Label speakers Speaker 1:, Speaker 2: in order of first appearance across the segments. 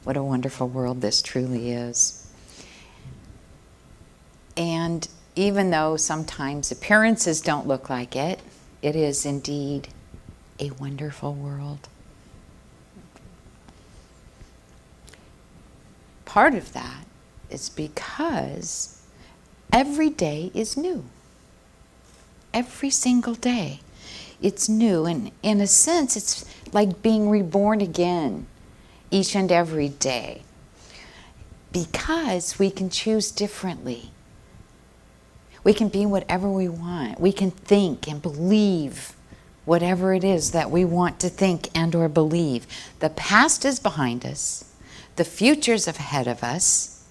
Speaker 1: What a wonderful world this truly is. And even though sometimes appearances don't look like it, it is indeed a wonderful world. Part of that is because every day is new. Every single day, it's new. And in a sense, it's like being reborn again each and every day. Because we can choose differently. We can be whatever we want. We can think and believe whatever it is that we want to think and or believe. The past is behind us. The future's ahead of us.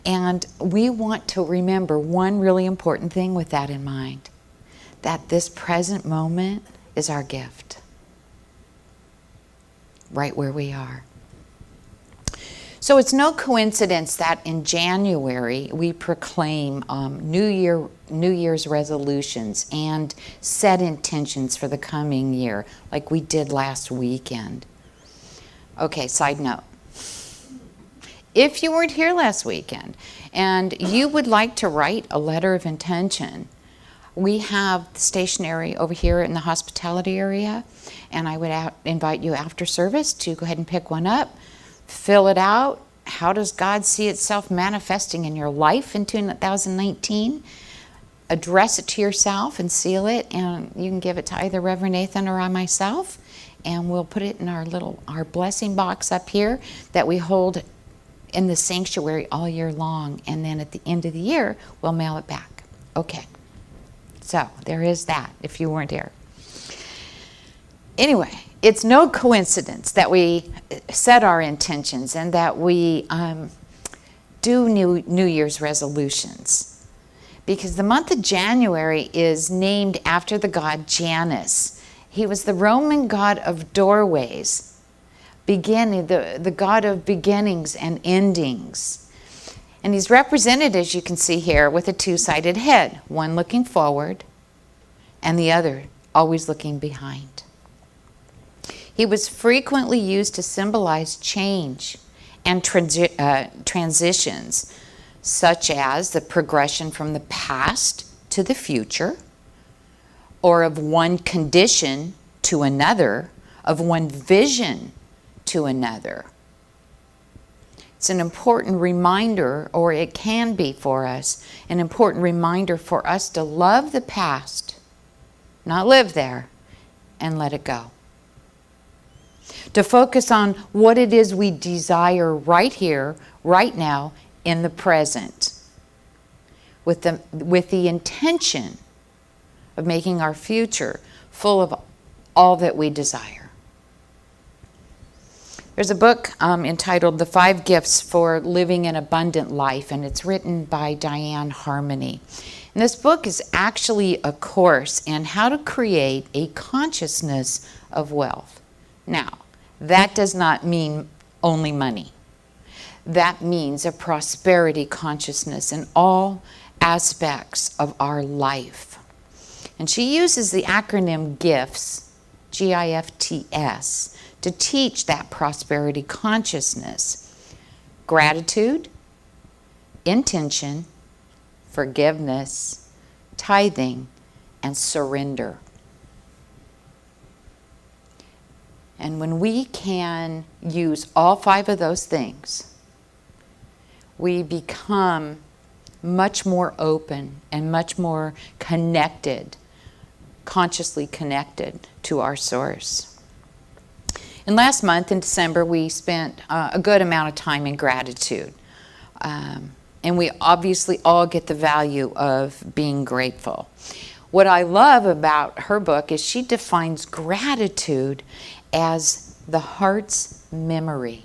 Speaker 1: And we want to remember one really important thing with that in mind. That this present moment is our gift. Right where we are. So it's no coincidence that in January we proclaim New Year's resolutions and set intentions for the coming year, like we did last weekend. Okay, side note. If you weren't here last weekend and you would like to write a letter of intention, we have the stationery over here in the hospitality area, and I would invite you after service to go ahead and pick one up, fill it out. How does God see itself manifesting in your life in 2019? Address it to yourself and seal it, and you can give it to either Reverend Nathan or I myself, and we'll put it in our blessing box up here that we hold in the sanctuary all year long, and then at the end of the year, we'll mail it back. Okay. So there is that, if you weren't here. Anyway, it's no coincidence that we set our intentions and that we do New Year's resolutions. Because the month of January is named after the god Janus. He was the Roman god of doorways, the god of beginnings and endings. And he's represented, as you can see here, with a two-sided head, one looking forward and the other always looking behind. He was frequently used to symbolize change and transitions, such as the progression from the past to the future, or of one condition to another, of one vision to another. It's an important reminder, or it can be for us, an important reminder for us to love the past, not live there, and let it go. To focus on what it is we desire right here, right now, in the present, with the intention of making our future full of all that we desire. There's a book entitled The 5 Gifts for Living an Abundant Life, and it's written by Diane Harmony. And this book is actually a course in how to create a consciousness of wealth. Now, that does not mean only money. That means a prosperity consciousness in all aspects of our life. And she uses the acronym GIFTS, G-I-F-T-S, to teach that prosperity consciousness. Gratitude, intention, forgiveness, tithing, and surrender. And when we can use all 5 of those things, we become much more open and much more connected, consciously connected to our source. And last month in December, we spent a good amount of time in gratitude. And we obviously all get the value of being grateful. What I love about her book is she defines gratitude as the heart's memory.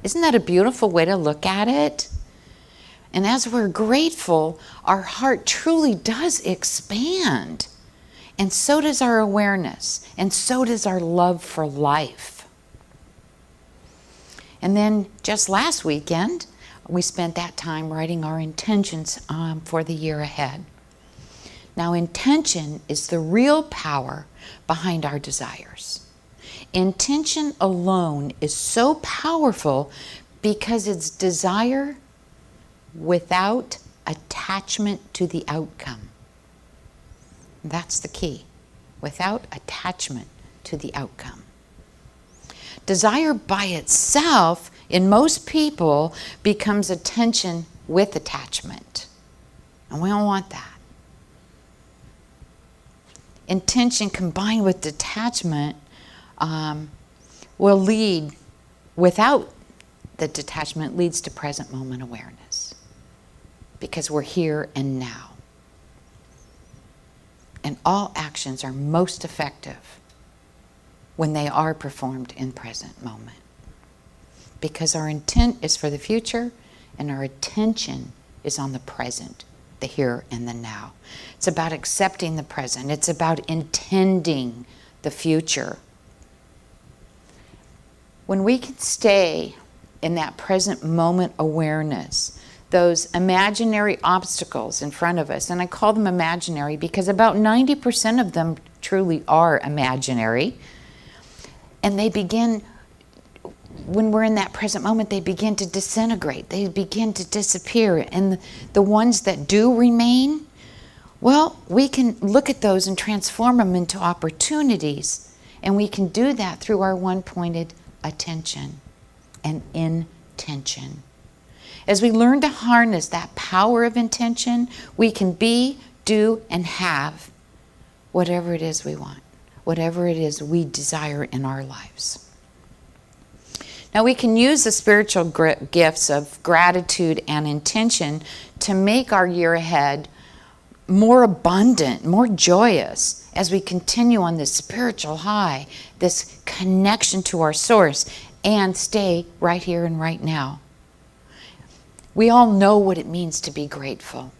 Speaker 1: Isn't that a beautiful way to look at it? And as we're grateful, our heart truly does expand. And so does our awareness, and so does our love for life. And then just last weekend, we spent that time writing our intentions for the year ahead. Now, intention is the real power behind our desires. Intention alone is so powerful because it's desire without attachment to the outcome. That's the key. Without attachment to the outcome. Desire by itself, in most people, becomes attention with attachment. And we don't want that. Intention combined with detachment will lead, without the detachment, leads to present moment awareness. Because we're here and now. And all actions are most effective when they are performed in present moment. Because our intent is for the future and our attention is on the present, the here and the now. It's about accepting the present. It's about intending the future. When we can stay in that present moment awareness, those imaginary obstacles in front of us, and I call them imaginary because about 90% of them truly are imaginary, and they begin, when we're in that present moment, they begin to disintegrate, they begin to disappear, and the ones that do remain, well, we can look at those and transform them into opportunities, and we can do that through our one-pointed attention and intention. As we learn to harness that power of intention, we can be, do, and have whatever it is we want, whatever it is we desire in our lives. Now we can use the spiritual gifts of gratitude and intention to make our year ahead more abundant, more joyous as we continue on this spiritual high, this connection to our source, and stay right here and right now. We all know what it means to be grateful.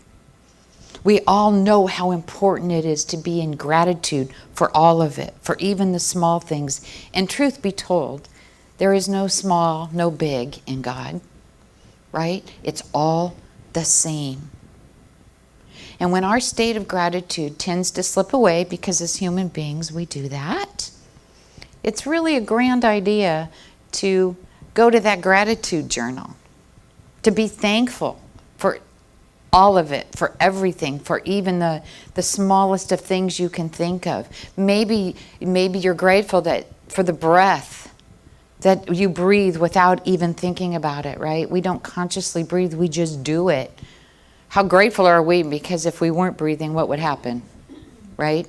Speaker 1: We all know how important it is to be in gratitude for all of it, for even the small things. And truth be told, there is no small, no big in God, right? It's all the same. And when our state of gratitude tends to slip away, because as human beings we do that, it's really a grand idea to go to that gratitude journal. To be thankful for all of it, for everything, for even the smallest of things you can think of. Maybe you're grateful that for the breath that you breathe without even thinking about it, right? We don't consciously breathe, we just do it. How grateful are we? Because if we weren't breathing, what would happen, right?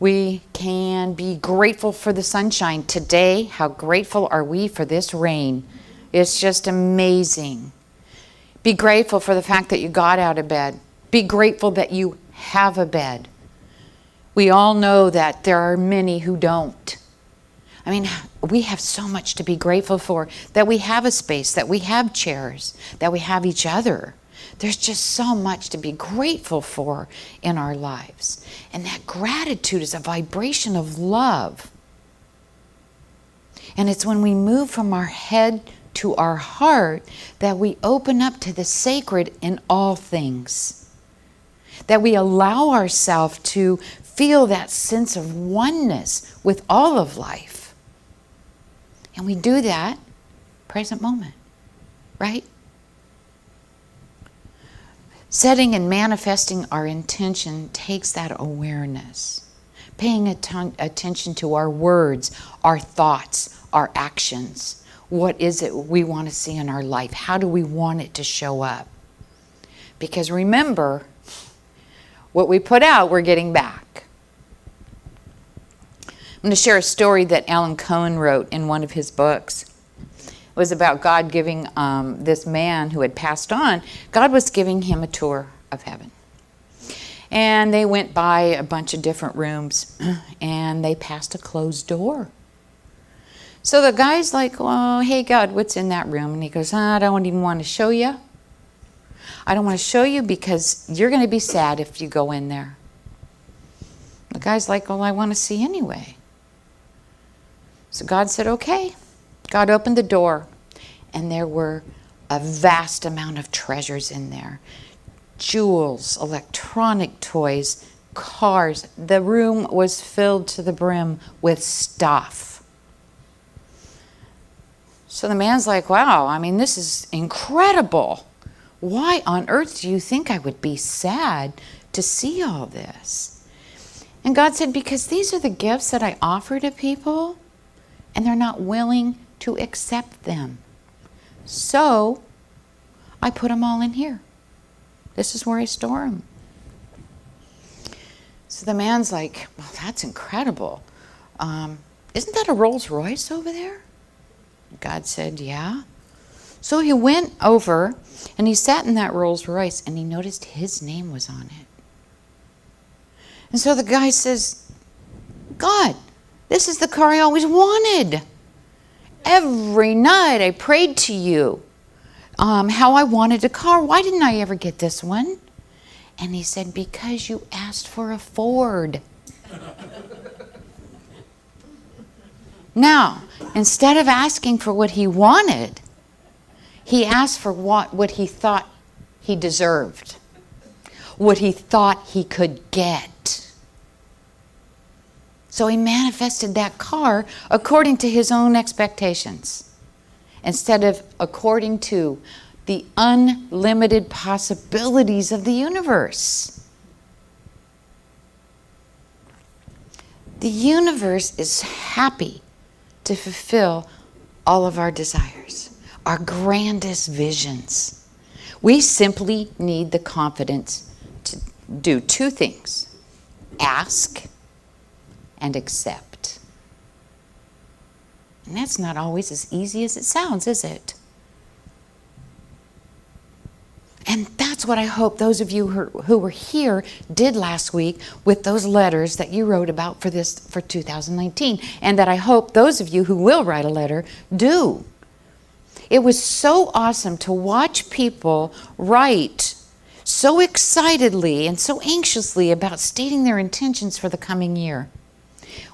Speaker 1: We can be grateful for the sunshine. Today, how grateful are we for this rain? It's just amazing. Be grateful for the fact that you got out of bed. Be grateful that you have a bed. We all know that there are many who don't. I mean, we have so much to be grateful for, that we have a space, that we have chairs, that we have each other. There's just so much to be grateful for in our lives. And that gratitude is a vibration of love. And it's when we move from our head to our heart that we open up to the sacred in all things. That we allow ourselves to feel that sense of oneness with all of life. And we do that present moment, right? Setting and manifesting our intention takes that awareness. Paying attention to our words, our thoughts, our actions. What is it we want to see in our life? How do we want it to show up? Because remember, what we put out, we're getting back. I'm going to share a story that Alan Cohen wrote in one of his books. It was about God giving this man who had passed on, God was giving him a tour of heaven. And they went by a bunch of different rooms, and they passed a closed door. So the guy's like, well, hey, God, what's in that room? And he goes, I don't even want to show you. I don't want to show you because you're going to be sad if you go in there. The guy's like, well, I want to see anyway. So God said, okay. God opened the door, and there were a vast amount of treasures in there. Jewels, electronic toys, cars. The room was filled to the brim with stuff. So the man's like, wow, I mean, this is incredible. Why on earth do you think I would be sad to see all this? And God said, because these are the gifts that I offer to people, and they're not willing to accept them. So I put them all in here. This is where I store them. So the man's like, well, that's incredible. Isn't that a Rolls Royce over there? God said, yeah. So he went over and he sat in that Rolls Royce and he noticed his name was on it. And so the guy says, God, this is the car I always wanted. Every night I prayed to you how I wanted a car. Why didn't I ever get this one? And he said, because you asked for a Ford. Now, instead of asking for what he wanted, he asked for what he thought he deserved, what he thought he could get. So he manifested that car according to his own expectations, instead of according to the unlimited possibilities of the universe. The universe is happy to fulfill all of our desires, our grandest visions. We simply need the confidence to do two things: ask and accept. And that's not always as easy as it sounds, is it? And that's what I hope those of you who were here did last week with those letters that you wrote about for 2019, and that I hope those of you who will write a letter do. It was so awesome to watch people write so excitedly and so anxiously about stating their intentions for the coming year,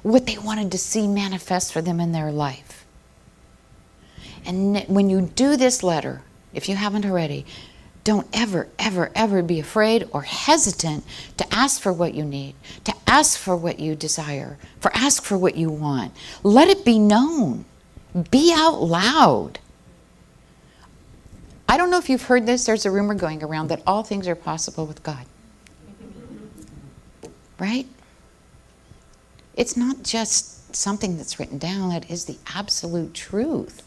Speaker 1: what they wanted to see manifest for them in their life. And when you do this letter, if you haven't already, don't ever, ever, ever be afraid or hesitant to ask for what you need, to ask for what you desire, ask for what you want. Let it be known. Be out loud. I don't know if you've heard this. There's a rumor going around that all things are possible with God. Right? It's not just something that's written down. It is the absolute truth.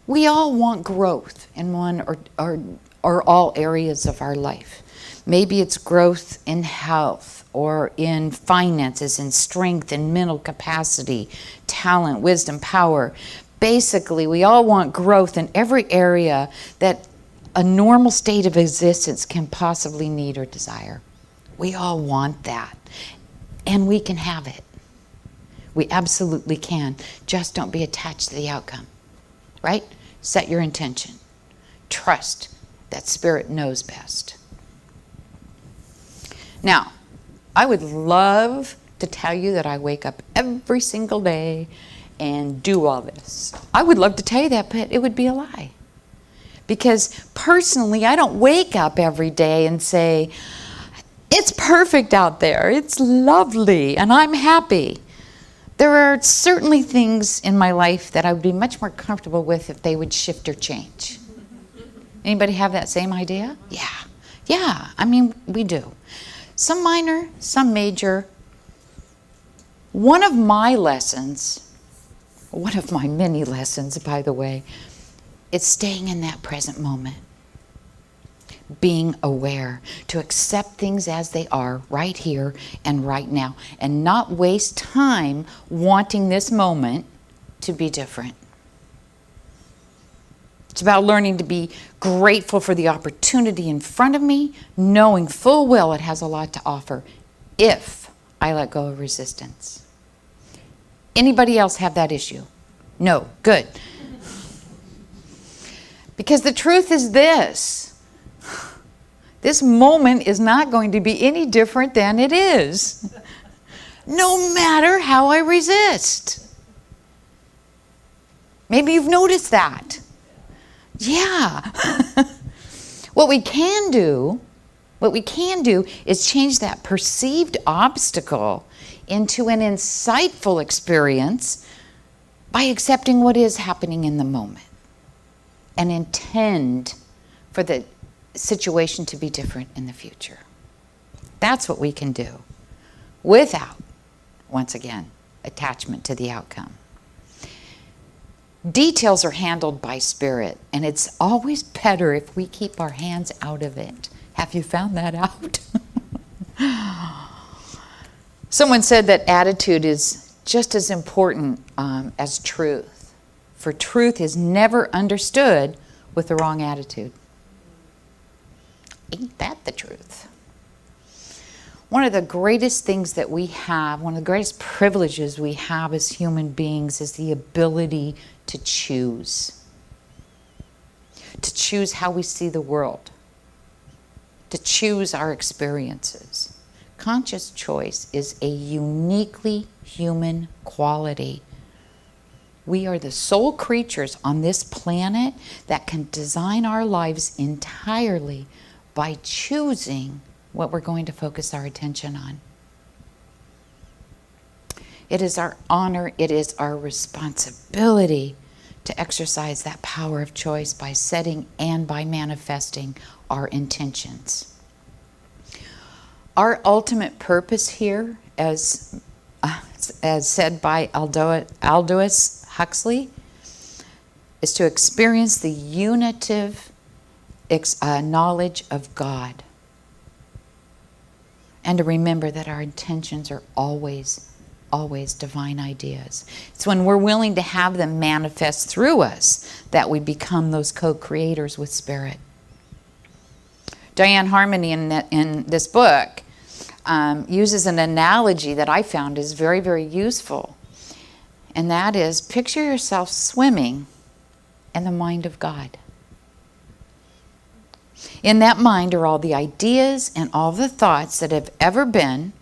Speaker 1: We all want growth in one or all areas of our life. Maybe it's growth in health or in finances, in strength, in mental capacity, talent, wisdom, power. Basically, we all want growth in every area that a normal state of existence can possibly need or desire. We all want that, and we can have it. We absolutely can. Just don't be attached to the outcome, right? Set your intention. Trust that Spirit knows best. Now, I would love to tell you that I wake up every single day and do all this. I would love to tell you that, but it would be a lie. Because personally, I don't wake up every day and say, it's perfect out there, it's lovely, and I'm happy. There are certainly things in my life that I would be much more comfortable with if they would shift or change. Anybody have that same idea? Yeah, I mean, we do. Some minor, some major. One of my many lessons, by the way, it's staying in that present moment. Being aware, to accept things as they are right here and right now, and not waste time wanting this moment to be different. It's about learning to be grateful for the opportunity in front of me, knowing full well it has a lot to offer if I let go of resistance. Anybody else have that issue? No, good. Because the truth is this. This moment is not going to be any different than it is, no matter how I resist. Maybe you've noticed that. Yeah. What we can do What we can do is change that perceived obstacle into an insightful experience by accepting what is happening in the moment and intend for the situation to be different in the future. That's what we can do without, once again, attachment to the outcome. Details are handled by spirit, and it's always better if we keep our hands out of it. Have you found that out? Someone said that attitude is just as important as truth, for truth is never understood with the wrong attitude. Ain't that the truth? One of the greatest things that we have, one of the greatest privileges we have as human beings is the ability to choose. To choose how we see the world. To choose our experiences. Conscious choice is a uniquely human quality. We are the sole creatures on this planet that can design our lives entirely by choosing what we're going to focus our attention on. It is our honor, it is our responsibility to exercise that power of choice by setting and by manifesting our intentions. Our ultimate purpose here, as said by Aldous Huxley, is to experience the unitive knowledge of God. And to remember that our intentions are always divine ideas. It's when we're willing to have them manifest through us that we become those co-creators with Spirit. Diane Harmony in this book uses an analogy that I found is very, very useful. And that is, picture yourself swimming in the mind of God. In that mind are all the ideas and all the thoughts that have ever been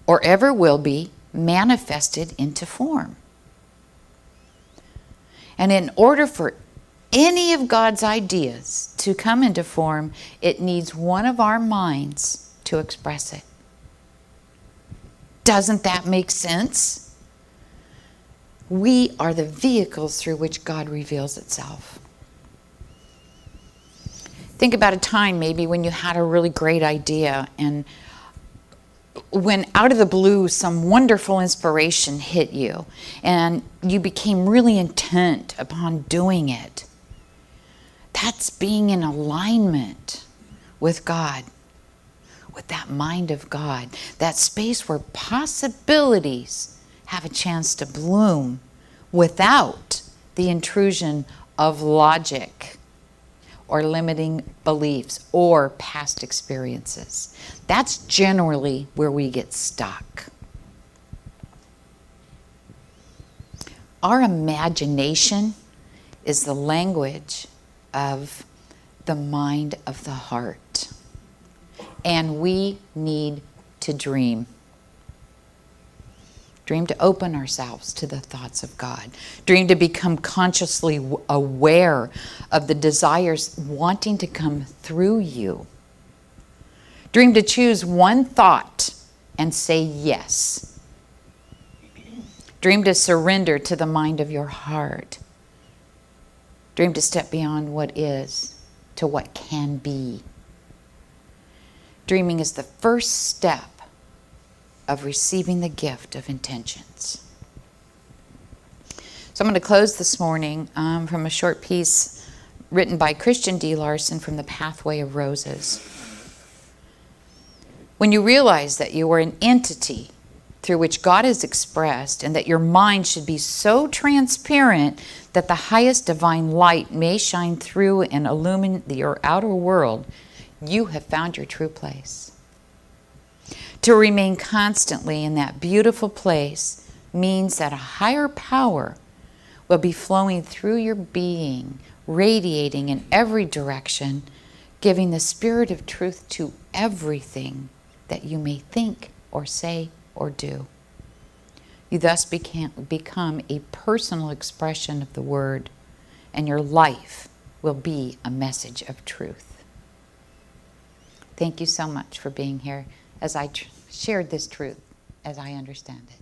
Speaker 1: or ever will be manifested into form. And in order for any of God's ideas to come into form, it needs one of our minds to express it. Doesn't that make sense? We are the vehicles through which God reveals itself. Think about a time maybe when you had a really great idea, and when out of the blue some wonderful inspiration hit you and you became really intent upon doing it. That's being in alignment with God, with that mind of God, that space where possibilities have a chance to bloom without the intrusion of logic or limiting beliefs or past experiences. That's generally where we get stuck. Our imagination is the language of the mind of the heart. And we need to dream. Dream to open ourselves to the thoughts of God. Dream to become consciously aware of the desires wanting to come through you. Dream to choose one thought and say yes. Dream to surrender to the mind of your heart. Dream to step beyond what is to what can be. Dreaming is the first step of receiving the gift of intentions. So I'm going to close this morning from a short piece written by Christian D. Larson from The Pathway of Roses. When you realize that you are an entity through which God is expressed, and that your mind should be so transparent that the highest divine light may shine through and illumine your outer world, you have found your true place. To remain constantly in that beautiful place means that a higher power will be flowing through your being, radiating in every direction, giving the spirit of truth to everything that you may think or say or do. You thus become a personal expression of the word, and your life will be a message of truth. Thank you so much for being here as I shared this truth as I understand it.